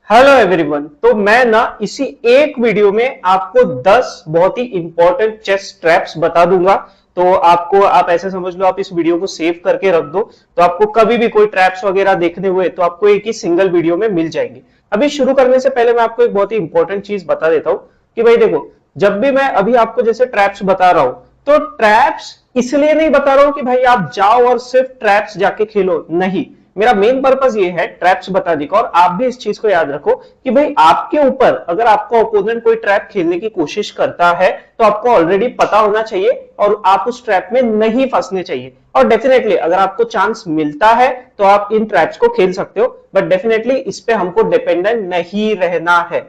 Hello everyone. तो मैं ना इसी एक वीडियो में आपको 10 बहुत ही इंपॉर्टेंट चेस ट्रैप्स बता दूंगा। तो आप ऐसे समझ लो, आप इस वीडियो को सेव करके रख दो, तो आपको कभी भी कोई ट्रैप्स वगैरह देखने हुए तो आपको एक ही सिंगल वीडियो में मिल जाएंगे। अभी शुरू करने से पहले मैं आपको एक बहुत ही इंपॉर्टेंट चीज बता देता हूं कि भाई देखो, जब भी मैं अभी आपको जैसे ट्रैप्स बता रहा हूं, तो ट्रैप्स इसलिए नहीं बता रहा हूं कि भाई आप जाओ और सिर्फ ट्रैप्स जाके खेलो, नहीं। मेरा मेन पर्पस ये है ट्रैप्स बताने का। और आप भी इस चीज को याद रखो कि भाई आपके ऊपर अगर आपका ओपोनेंट कोई ट्रैप खेलने की कोशिश करता है तो आपको ऑलरेडी पता होना चाहिए और आप उस ट्रैप में नहीं फंसने चाहिए। और डेफिनेटली अगर आपको चांस मिलता है तो आप इन ट्रैप्स को खेल सकते हो, बट डेफिनेटली इस पे हमको डिपेंडेंट नहीं रहना है।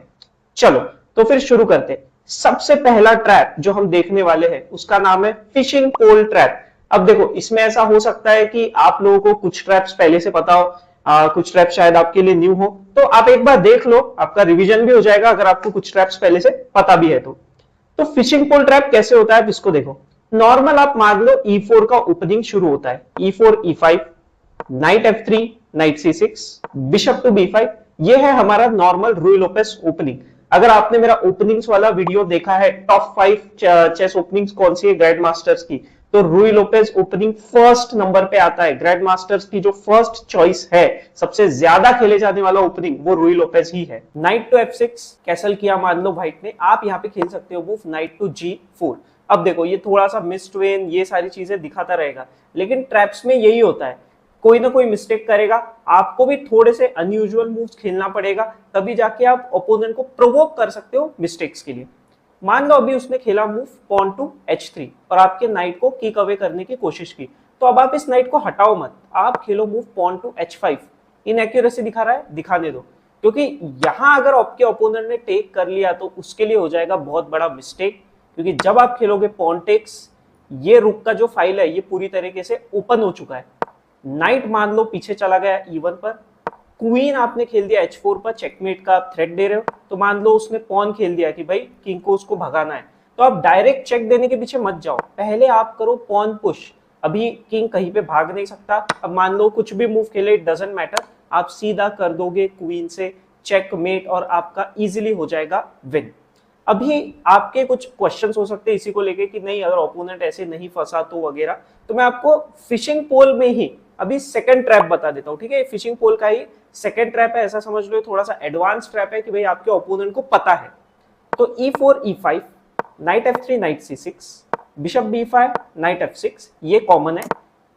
चलो, तो फिर शुरू करते हैं। सबसे पहला ट्रैप जो हम देखने वाले हैं उसका नाम है फिशिंग पोल ट्रैप। अब देखो, इसमें ऐसा हो सकता है कि आप लोगों को कुछ ट्रैप्स पहले से पता हो, कुछ ट्रैप शायद आपके लिए न्यू हो, तो आप एक बार देख लो, आपका रिवीजन भी हो जाएगा अगर आपको कुछ ट्रैप्स पहले से पता भी है तो फिशिंग पोल ट्रैप कैसे होता है आप इसको देखो। नॉर्मल आप मान लो E4 का ओपनिंग शुरू होता है, E4 E5, knight F3, night C6, bishop to B5। ये है हमारा नॉर्मल रूई लोपेस ओपनिंग। अगर आपने मेरा ओपनिंग्स वाला वीडियो देखा है, टॉप 5 चेस ओपनिंग्स कौन सी है ग्रैंड मास्टर्स की, तो रूई लोपेज ओपनिंग फर्स्ट नंबर पे आता है। ग्रैंड मास्टर्स की जो फर्स्ट चॉइस है, सबसे ज्यादा खेले जाने वाला ओपनिंग, वो रूई लोपेज ही है। नाइट टू F6 कैसल किया मान लो व्हाइट ने, आप यहाँ पे खेल सकते हो मूव नाइट टू G4। अब देखो, ये थोड़ा सा मिस्ड वेन, ये सारी चीजें दिखाता रहेगा, लेकिन ट्रैप्स में यही होता है, कोई ना कोई मिस्टेक करेगा, आपको भी थोड़े से अनयूजुअल मूव्स खेलना पड़ेगा, तभी जाके आप ओपोनेंट को प्रोवोक कर सकते हो मिस्टेक्स के लिए। मान लो अभी उसने खेला मूव पॉन टू H3 और आपके नाइट को किक अवे करने की कोशिश की, तो अब आप इस नाइट को हटाओ मत, आप खेलो move pawn to H5। Inaccuracy दिखा रहा है, दिखाने दो, क्योंकि यहां अगर आपके ओपोनेंट ने टेक कर लिया तो उसके लिए हो जाएगा बहुत बड़ा मिस्टेक। क्योंकि जब आप खेलोगे पॉन टेक्स, ये रुक का जो फाइल है ये पूरी तरीके से ओपन हो चुका है। नाइट मान लो पीछे चला गया E1 पर, क्वीन आपने खेल दिया H4 पर, चेकमेट का आप थ्रेट दे रहे हो, तो मान लो उसने पॉन खेल दिया कि भाई किंग को उसको भगाना है, तो आप डायरेक्ट चेक देने के पीछे मत जाओ, पहले आप करो पॉन पुश। अभी किंग कहीं पे भाग नहीं सकता। अब मान लो कुछ भी मूव खेले, इट डजंट मैटर, आप सीधा कर दोगे क्वीन से चेकमेट और आपका इजीली हो जाएगा विन। अभी आपके कुछ क्वेश्चंस हो सकते हैं इसी को लेके कि नहीं, अगर ओपोनेंट ऐसे नहीं फंसा तो वगैरह, तो मैं आपको फिशिंग पोल में ही अभी सेकंड ट्रैप बता देता हूं। ठीक है, फिशिंग पोल का ही सेकंड ट्रैप है, ऐसा समझ लो, थोड़ा सा एडवांस ट्रैप है कि भाई आपके ओपोनेंट को पता है। तो E4 E5, knight F3 night C6, bishop B5, night F6, ये कॉमन है।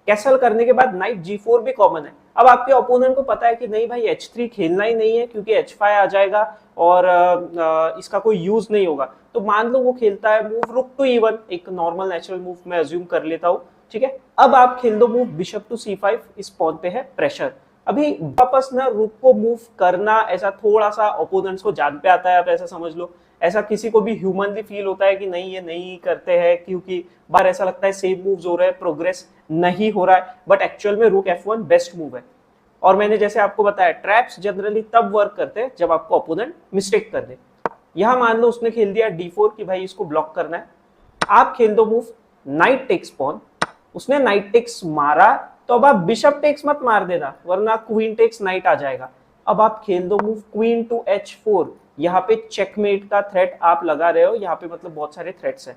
कैसल करने के बाद नाइट G4 भी कॉमन है। अब आपके ओपोनेंट को पता है कि नहीं भाई H3 खेलना ही नहीं है क्योंकि H5 आ जाएगा और इसका कोई यूज नहीं होगा, तो मान लो वो खेलता है मूव रुक टू E1, एक नॉर्मल नेचुरल मूव मैं अज्यूम कर लेता हूं। ठीक है, अब आप खेल दो मूव बिशप टू C5, इस पॉन पे है प्रेशर। अभी वापस ना रुक को मूव करना, ऐसा थोड़ा सा ओपोनेंट्स को जान पे आता है, आप ऐसा समझ लो। ऐसा किसी को भी ह्यूमनली फील होता है कि नहीं ये नहीं करते हैं, क्योंकि बार ऐसा लगता है सेम मूव्स हो रहे हैं, प्रोग्रेस नहीं हो रहा है, बट एक्चुअल में रुक F1 बेस्ट मूव है। और मैंने जैसे आपको बताया, ट्रैप्स जनरली तब वर्क करते हैं जब आपको ओपोनेंट मिस्टेक कर दे। यहां मान लो उसने खेल दिया D4 कि भाई इसको ब्लॉक करना है, आप खेल दो मूव नाइट टेक्स पॉन। उसने नाइट टेक्स मारा, तो अब आप बिशप टेक्स मत मार देना, वरना क्वीन टेक्स नाइट आ जाएगा। अब आप खेल दो मूव क्वीन टू H4, यहाँ पे चेकमेट का थ्रेट आप लगा रहे हो, यहाँ पे मतलब बहुत सारे थ्रेट्स हैं।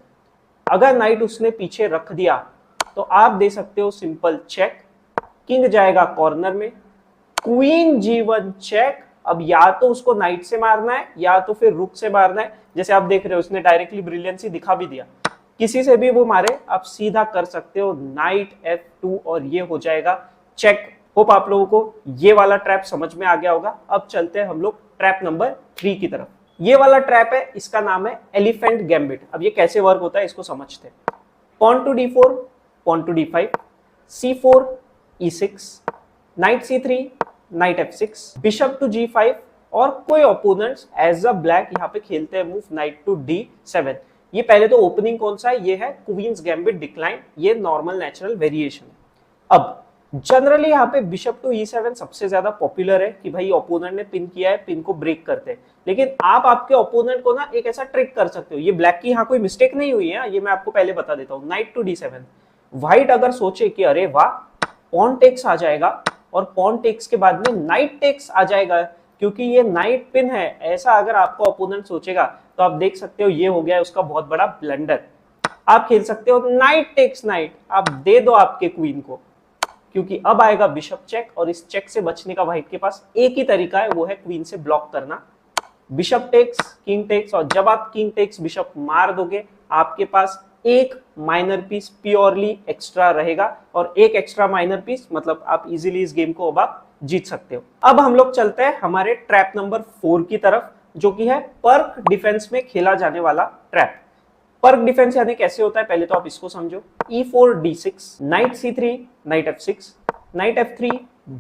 अगर नाइट उसने पीछे रख दिया तो आप दे सकते हो सिंपल चेक, किंग जाएगा कॉर्नर में, क्वीन G1 चेक। अब या तो उसको नाइट से मारना है या तो फिर रुक से मारना है। जैसे आप देख रहे हो उसने डायरेक्टली ब्रिलियंसी दिखा भी दिया, किसी से भी वो मारे आप सीधा कर सकते हो नाइट F2 और ये हो जाएगा चेक। होप आप लोगों को ये वाला ट्रैप समझ में आ गया होगा। अब चलते हैं हम लोग ट्रैप नंबर 3 की तरफ। ये वाला ट्रैप है, इसका नाम है एलिफेंट गैम्बिट। अब ये कैसे वर्क होता है इसको समझते हैं। Pawn to D4, pawn to D5, C4 E6, knight C3, knight F6, bishop to G5, और कोई ओपोनेंट्स एज अ ब्लैक यहाँ पे खेलते हैं मूव नाइट टू D7। ये पहले तो ओपनिंग कौन सा है, ये है क्वींस गैम्बिट डिक्लाइन, ये नॉर्मल नेचुरल वेरिएशन है। अब जनरली यहाँ पे बिशप टू E7 सबसे ज्यादा पॉपुलर है कि भाई ओपोनेंट ने पिन किया है, पिन को ब्रेक करते हैं। लेकिन आप आपके ओपोनेंट को ना एक ऐसा ट्रिक कर सकते हो, ये ब्लैक की यहाँ कोई मिस्टेक नहीं हुई है, ये मैं आपको पहले बता देता हूँ। नाइट टू D7, व्हाइट अगर सोचे कि अरे वाह पॉन टेक्स आ जाएगा और पॉन टेक्स के बाद में नाइट टेक्स आ जाएगा, क्योंकि ये नाइट पिन है, ऐसा अगर आपका ओपोनेंट सोचेगा तो आप देख सकते हो ये हो गया है उसका बहुत बड़ा ब्लंडर। आप खेल सकते हो नाइट टेक्स नाइट, आप दे दो आपके क्वीन को, क्योंकि अब आएगा बिशप चेक और इस चेक से बचने का व्हाइट के पास एक ही तरीका है, वो है क्वीन से ब्लॉक करना। बिशप टेक्स, किंग टेक्स, और जब आप किंग टेक्स बिशप मार दोगे आपके पास एक माइनर पीस प्योरली एक्स्ट्रा रहेगा, और एक एक्स्ट्रा माइनर पीस मतलब आप इजीली इस गेम को अब आप जीत सकते हो। अब हम लोग चलते हैं हमारे ट्रैप नंबर 4 की तरफ, जो कि है पर्क डिफेंस में खेला जाने वाला ट्रैप। पर्क डिफेंस यानी कैसे होता है पहले तो आप इसको समझो। E4 D6, night C3, knight F6, night F3,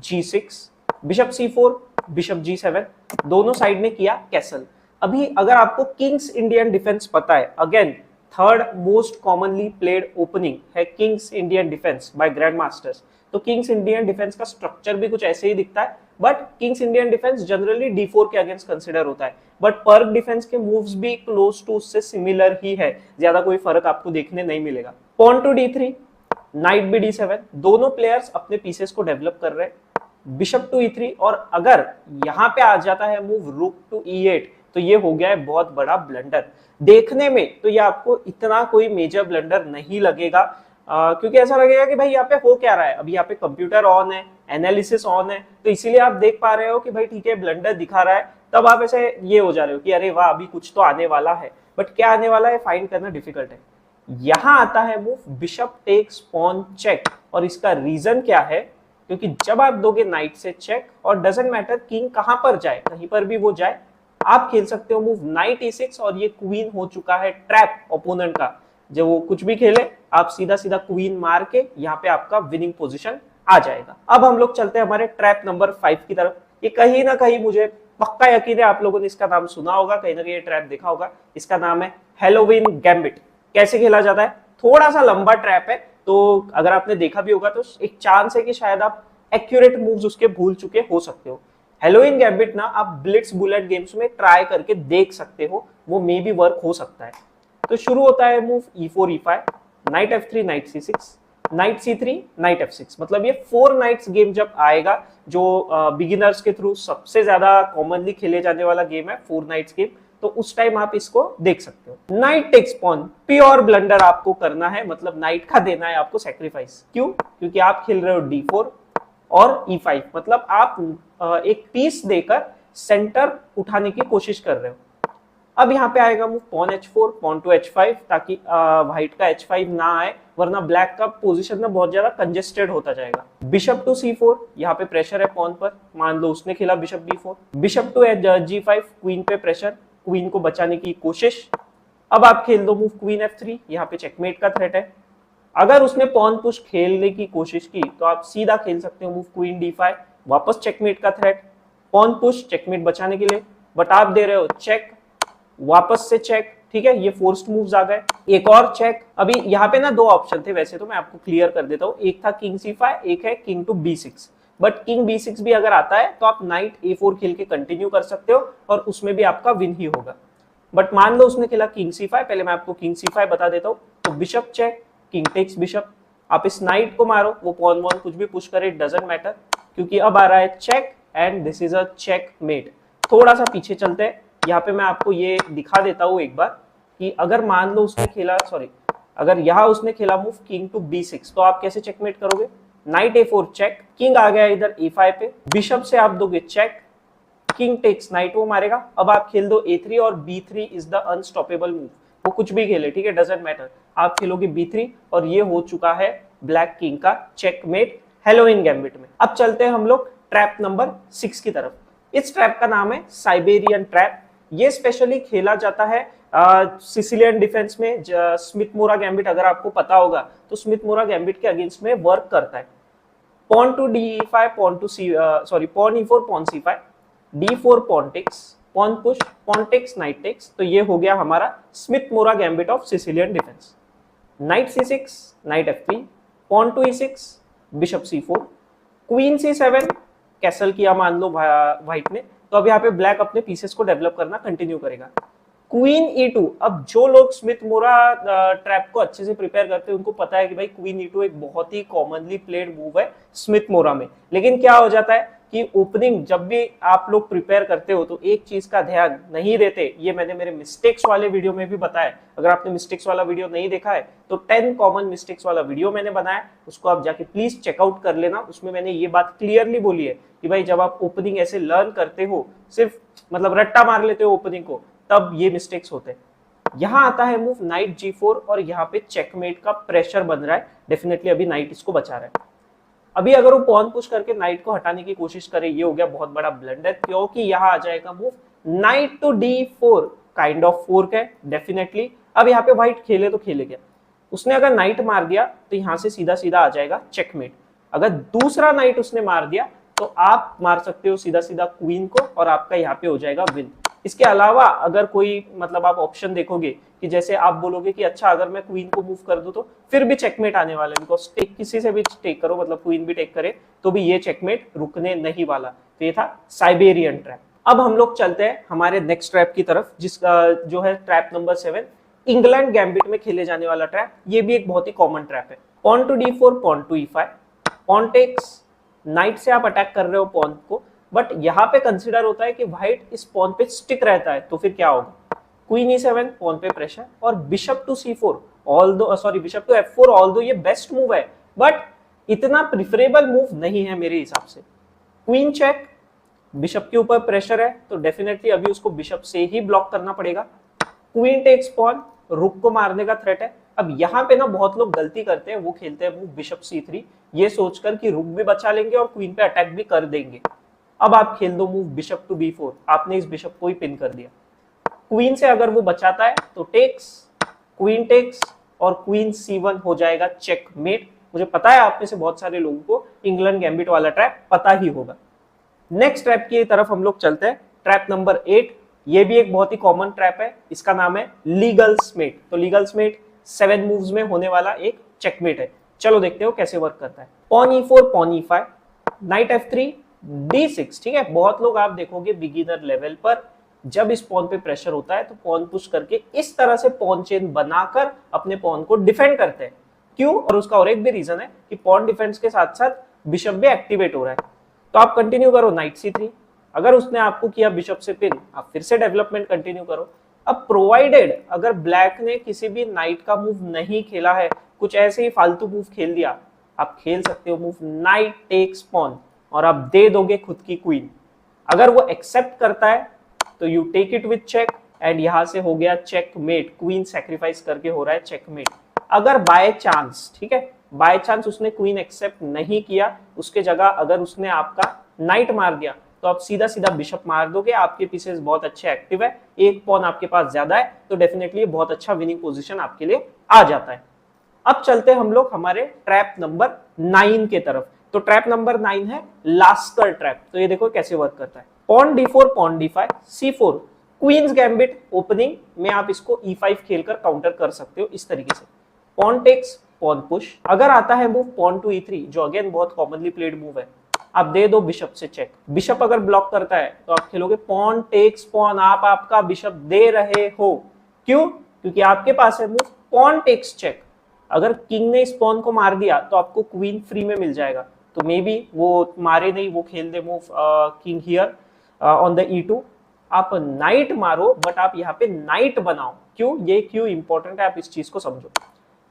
G6, bishop C4, bishop G7, दोनों साइड ने किया कैसल। अभी अगर आपको किंग्स इंडियन डिफेंस पता है, again third most commonly played opening है king's Indian defence by grand masters. तो किंग्स इंडियन डिफेंस का स्ट्रक्चर भी कुछ ऐसे ही दिखता है, but king's Indian defence generally D4 के अगेंस्ट कंसिडर होता है, बट पर्क डिफेंस के मूव्स भी क्लोज टू उससे सिमिलर ही है, ज्यादा कोई फर्क आपको देखने नहीं मिलेगा। Pawn to D3, night B D7, दोनों प्लेयर्स अपने पीसेस को डेवलप कर रहे हैं। बिशप टू E3, और अगर यहाँ पे आ जाता है मूव रुक टू E8 तो ये हो गया है बहुत बड़ा ब्लंडर। देखने में तो ये आपको इतना कोई मेजर ब्लंडर नहीं लगेगा, क्योंकि ऐसा लगेगा कि भाई यहाँ पे हो क्या रहा है, अभी यहाँ पे कंप्यूटर ऑन है, एनालिसिस ऑन है, तो इसीलिए आप देख पा रहे हो कि भाई ठीक है ब्लंडर दिखा रहा है, तब आप ऐसे ये हो जा रहे हो कि अरे वाह अभी कुछ तो आने वाला है, बट क्या आने वाला है फाइंड करना डिफिकल्ट है। यहां आता है move bishop takes pawn check, और इसका रीजन क्या है, क्योंकि जब आप दोगे नाइट से चेक, और डजंट मैटर किंग कहां पर जाए, कहीं पर भी वो जाए, आप खेल सकते हो मूव नाइट E6, और ये क्वीन हो चुका है ट्रैप ओपोनेंट का। जब वो कुछ भी खेले आप सीधा सीधा क्वीन मार के यहाँ पे आपका विनिंग पोजीशन आ जाएगा। अब हम लोग चलते हैं हमारे ट्रैप नंबर 5 की तरफ। ये कहीं ना कहीं मुझे पक्का यकीन है आप लोगों ने इसका नाम सुना होगा, कहीं ना कहीं ये ट्रैप देखा होगा। इसका नाम है हैलोवीन गैम्बिट। कैसे खेला जाता है, थोड़ा सा लंबा ट्रैप है, तो अगर आपने देखा भी होगा तो एक चांस है कि शायद आप एक्यूरेट मूव्स उसके भूल चुके हो सकते हो। हैलोवीन गैम्बिट ना आप ब्लिट्स बुलेट गेम्स में ट्राई करके देख सकते हो, वो मे बी वर्क हो सकता है। तो शुरू होता है move E4 E5, knight F3, night C6, night C3, knight F6, मतलब ये 4 नाइट्स गेम जब आएगा, जो बिगिनर्स के थ्रू सबसे ज्यादा कॉमनली खेले जाने वाला गेम है 4 नाइट्स गेम, तो उस टाइम आप इसको देख सकते हो। Knight takes pawn, pure blunder आपको करना है, मतलब नाइट का देना है आपको सैक्रिफाइस। क्यों? क्योंकि आप खेल रहे हो D4 और E5, मतलब आप एक पीस देकर सेंटर उठाने की कोशिश कर रहे हो। अब यहाँ पे आएगा move pawn H4, pawn to H5, ताकि व्हाइट का H5 ना आए, वरना ब्लैक का पोजीशन में बहुत ज्यादा कंजेस्टेड होता जाएगा। बिशप टू C4, यहाँ पे प्रेशर है पॉन पर, मान लो उसने खेला bishop D4। Bishop to G5, queen पे प्रेशर, क्वीन को बचाने की कोशिश। अब आप खेल दो मूव क्वीन F3, यहाँ पे चेकमेट का थ्रेट है। अगर उसने पॉन पुश खेलने की कोशिश की तो आप सीधा खेल सकते हो मूव क्वीन D5, वापस चेकमेट का थ्रेट, पॉन पुश चेकमेट बचाने के लिए, बट आप दे रहे हो चेक, वापस से चेक, ठीक है, ये फोर्स्ड मूव्स आ गए। एक और चेक। अभी यहाँ पे ना 2 ऑप्शन थे, वैसे तो मैं आपको क्लियर कर देता हूँ, एक था किंग C5, एक है king to B6, but king B6 भी अगर आता है तो आप नाइट A4 खेल के कंटिन्यू कर सकते हो और उसमें भी आपका विन ही होगा। बट मान लो उसने खेला किंग C5, पहले मैं आपको किंग C5 बता देता हूँ। तो bishop check, king takes bishop, आप इस नाइट को मारो, वो पॉन वॉन कुछ भी पुश करे, डजंट मैटर, क्योंकि अब आ रहा है check and this is a checkmate. थोड़ा सा पीछे चलते हैं, यहाँ पे मैं आपको ये दिखा देता हूँ एक बार कि अगर मान लो उसने खेला, अगर यहाँ उसने खेला मूव किंग टू B6, तो आप कैसे चेकमेट करोगे? नाइट A4 चेक, किंग आ गया इधर A5 पे, बिशप से आप दोगे चेक, किंग टेक्स नाइट वो मारेगा। अब आप खेल दो A3 और B3 is the unstoppable move, वो कुछ भी खेले, ठीक है, डजंट मैटर, आप खेलोगे B3 और ये हो चुका है ब्लैक किंग का चेकमेट हैलोवीन गैम्बिट में। अब चलते हैं हम लोग ट्रैप नंबर 6 की तरफ। इस ट्रैप का नाम है साइबेरियन ट्रैप। ये स्पेशली खेला जाता है सिसिलियन डिफेंस में। स्मिथ मोरा गैम्बिट अगर आपको पता होगा तो स्मिथ मोरा गैम्बिट के अगेंस्ट में वर्क करता है। Pawn to D5, pawn to pawn E4, pawn C5, D4 pawn takes, pawn push, pawn takes, knight takes, तो ये हो गया हमारा Smith Morra gambit of Sicilian defence. Knight C6, knight F3, pawn to E6, bishop C4, queen C7, castle किया मान लो white ने, तो अब यहाँ पे ब्लैक अपने पीसेस को डेवलप करना कंटिन्यू करेगा। क्वीन E2, अब जो लोग स्मिथ मोरा ट्रैप को अच्छे से प्रिपेयर करते हैं उनको पता है कि भाई क्वीन E2 एक बहुत ही कॉमनली प्लेड मूव है स्मिथ मोरा में। लेकिन क्या हो जाता है कि ओपनिंग जब भी आप लोग प्रिपेयर करते हो तो एक चीज का ध्यान नहीं देते, ये मैंने मेरे मिस्टेक्स वाले वीडियो में भी बताया। अगर आपने मिस्टेक्स वाला वीडियो नहीं देखा है तो 10 कॉमन मिस्टेक्स वाला वीडियो मैंने बनाया, उसको आप जाके प्लीज चेकआउट कर लेना। उसमें मैंने ये बात क्लियरली बोली है कि भाई जब आप ओपनिंग ऐसे लर्न करते हो, सिर्फ मतलब रट्टा मार लेते हो ओपनिंग को, तब ये मिस्टेक्स होते हैं। यहां आता है मूव नाइट G4 और यहाँ पे चेकमेट का प्रेशर बन रहा है। डेफिनेटली अभी नाइट इसको बचा रहा है। अभी अगर वो पॉन पुश करके नाइट को हटाने की कोशिश करे, ये हो गया बहुत बड़ा ब्लंडर, क्योंकि यहाँ आ जाएगा move knight to D4, kind of fork है डेफिनेटली। अब यहाँ पे व्हाइट खेले तो खेले क्या, उसने अगर नाइट मार दिया तो यहाँ से सीधा सीधा आ जाएगा चेकमेट। अगर दूसरा नाइट उसने मार दिया तो आप मार सकते हो सीधा सीधा क्वीन को और आपका यहाँ पे हो जाएगा विन। इसके अलावा अगर कोई मतलब आप ऑप्शन देखोगे कि जैसे आप बोलोगे कि अच्छा अगर मैं क्वीन को मूव कर दूं तो फिर भी चेकमेट आने वाला है, बिकॉज टेक किसी से भी टेक करो, मतलब क्वीन भी टेक करे तो भी ये चेकमेट रुकने नहीं वाला। तो ये था साइबेरियन ट्रैप। अब हम लोग चलते हैं हमारे नेक्स्ट ट्रैप की तरफ, जिसका जो है ट्रैप नंबर 7, इंग्लैंड गैम्बिट में खेले जाने वाला ट्रैप। ये भी एक बहुत ही कॉमन ट्रैप है। Pawn to D4, pawn to E5, pawn takes, knight से आप अटैक कर रहे हो पॉन को, बट यहाँ पे कंसिडर होता है कि व्हाइट इस पॉन पे स्टिक रहता है, तो फिर क्या होगा, क्वीन E7, पॉन पे प्रेशर, और bishop to C4, bishop to F4, although ये बेस्ट मूव है बट इतना प्रिफरेबल मूव नहीं है मेरे हिसाब से। क्वीन चेक, बिशप के ऊपर प्रेशर है तो डेफिनेटली अभी उसको बिशप से ही ब्लॉक करना पड़ेगा। क्वीन टेक्स पॉन, रुक को मारने का थ्रेट है। अब यहाँ पे ना बहुत लोग गलती करते हैं, वो खेलते हैं मूव बिशप C3, ये सोचकर कि रुक भी बचा लेंगे और क्वीन पे अटैक भी कर देंगे। अब आप खेल दो मूव बिशप टू B4, आपने इस बिशप को ही पिन कर दिया। क्वीन से अगर वो बचाता है तो टेक्स, क्वीन टेक्स और क्वीन C1 हो जाएगा चेकमेट। मुझे पता है आप में से बहुत सारे लोगों को इंग्लैंड गैम्बिट वाला ट्रैप पता ही होगा। नेक्स्ट ट्रैप की तरफ हम लोग चलते हैं, ट्रैप नंबर 8। ये भी एक बहुत ही कॉमन ट्रैप है, इसका नाम है लीगल स्मेट। तो लीगल स्मेट 7 मूव्स में होने वाला एक चेकमेट है। चलो देखते हो कैसे वर्क करता है। Pawn E4, pawn E5, knight F3, D6। ठीक है, बहुत लोग आप देखोगे बिगिनर लेवल पर जब इस पॉन पे प्रेशर होता है तो पॉन पुश करके इस तरह से पॉन चेन बनाकर अपने पॉन को डिफेंड करते हैं। क्यों? और उसका और एक भी रीजन है कि पॉन डिफेंस के साथ साथ बिशप भी एक्टिवेट हो रहा है। तो आप कंटिन्यू करो नाइट C3, अगर उसने आपको किया बिशप से पिन, आप फिर से डेवलपमेंट कंटिन्यू करो। अब प्रोवाइडेड अगर ब्लैक ने किसी भी नाइट का मूव नहीं खेला है, कुछ ऐसे ही फालतू मूव खेल दिया, आप खेल सकते हो मूव नाइट टेक्स पॉन और आप दे दोगे खुद की क्वीन। अगर वो एक्सेप्ट करता है तो you take it with check and यहां से हो गया चेकमेट, क्वीन सैक्रिफाइस करके हो रहा है चेकमेट। अगर बाय चांस, ठीक है, बाय चांस उसने क्वीन एक्सेप्ट नहीं किया, उसके जगह अगर उसने आपका नाइट मार दिया तो आप सीधा सीधा बिशप मार दोगे। आपके पीसेस बहुत अच्छे एक्टिव है, एक पॉन आपके पास ज्यादा है, तो डेफिनेटली बहुत अच्छा विनिंग पोजीशन आपके लिए आ जाता है। अब चलते हैं हम लोग हमारे ट्रैप नंबर 9 के तरफ। तो ट्रैप नंबर 9 है लास्कर ट्रैप। तो ये देखो कैसे वर्क करता है। Pawn D4, pawn D5, C4, queen's gambit opening में आप इसको E5 खेलकर काउंटर कर सकते हो इस तरीके से। Pawn takes, pawn push. अगर आता है मूव पॉन टू E3, जो अगेन बहुत कॉमनली प्लेड मूव है, आप दे दो बिशप से चेक। बिशप अगर ब्लॉक करता है तो आप खेलोगे पॉन टेक्स पॉन, आप आपका बिशप दे रहे हो। क्यों? क्योंकि आपके पास है मूव पॉन टेक्स चेक। अगर किंग ने इस पॉन को मार दिया तो आपको क्वीन फ्री में मिल जाएगा, तो मे बी वो मारे नहीं, वो खेल they move king here on the E2। आप नाइट मारो बट आप यहाँ पे नाइट बनाओ। क्यों? ये क्यों इंपॉर्टेंट है, आप इस चीज को समझो।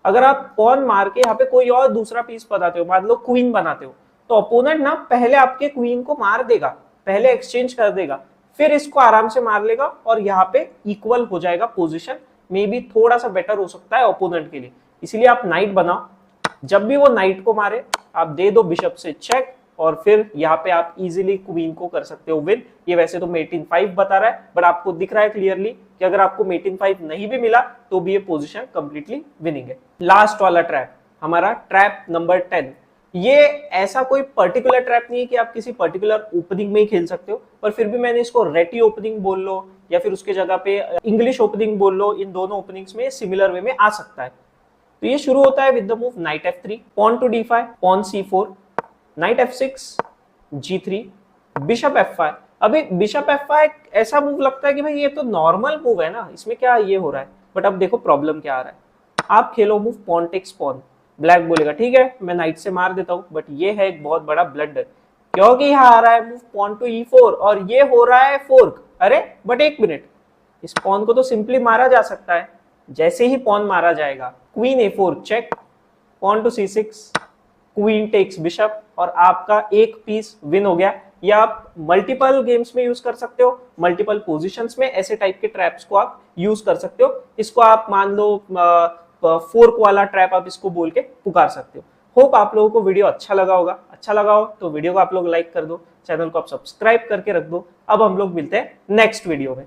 अगर आप पॉन मार के यहाँ पे कोई और दूसरा पीस बनाते हो, मान लो क्वीन बनाते हो, तो अपोनेंट ना पहले आपके क्वीन को मार देगा, पहले एक्सचेंज कर देगा, फिर इसको आराम से मार लेगा और यहाँ पे इक्वल हो जाएगा पोजीशन। मे बी थोड़ा सा बेटर हो सकता है ओपोनेंट के लिए, इसलिए आप नाइट बनाओ। जब भी वो नाइट को मारे आप दे दो बिशप से चेक और फिर यहाँ पे आप इजीली क्वीन को कर सकते हो विन। ये वैसे तो मेट इन 5 बता रहा है, बट आपको दिख रहा है क्लियरली कि अगर आपको मेट इन 5 नहीं भी मिला तो भी ये पोजीशन कंप्लीटली विनिंग है। लास्ट वाला ट्रैप हमारा ट्रैप नंबर 10। ये ऐसा कोई पर्टिकुलर ट्रैप नहीं है कि आप किसी पर्टिकुलर ओपनिंग में ही खेल सकते हो, पर फिर भी मैंने इसको रेटी ओपनिंग बोल लो या फिर उसके जगह पे इंग्लिश ओपनिंग बोल लो, इन दोनों ओपनिंग्स में सिमिलर वे में आ सकता है। तो ये शुरू होता है with the move knight F3, pawn to D5, pawn C4, knight F6, G3, bishop F5। अभी बिशप F5 ऐसा मूव लगता है कि भाई ये तो नॉर्मल मूव है ना, इसमें क्या ये हो रहा है, बट अब देखो प्रॉब्लम क्या आ रहा है। आप खेलो move pawn takes pawn, black बोलेगा ठीक है मैं नाइट से मार देता हूं, बट ये है एक बहुत बड़ा ब्लंडर। क्योंकि यहाँ आ रहा है मूव पॉन टू E4 और ये हो रहा है फोर्क। अरे बट एक मिनट, इस पॉन को तो सिंपली मारा जा सकता है। जैसे ही पॉन मारा जाएगा, queen A4 check, pawn to C6, queen takes bishop, और आपका एक पीस विन हो गया। या आप मल्टीपल गेम्स में यूज कर सकते हो, मल्टीपल पोजीशंस में ऐसे टाइप के ट्रैप्स को आप यूज कर सकते हो। इसको आप मान लो फोर्क वाला ट्रैप आप इसको बोल के पुकार सकते हो। होप आप लोगों को वीडियो अच्छा लगा होगा। अच्छा लगा हो तो वीडियो को आप लोग लाइक कर दो, चैनल को आप सब्सक्राइब करके रख दो। अब हम लोग मिलते हैं नेक्स्ट वीडियो में।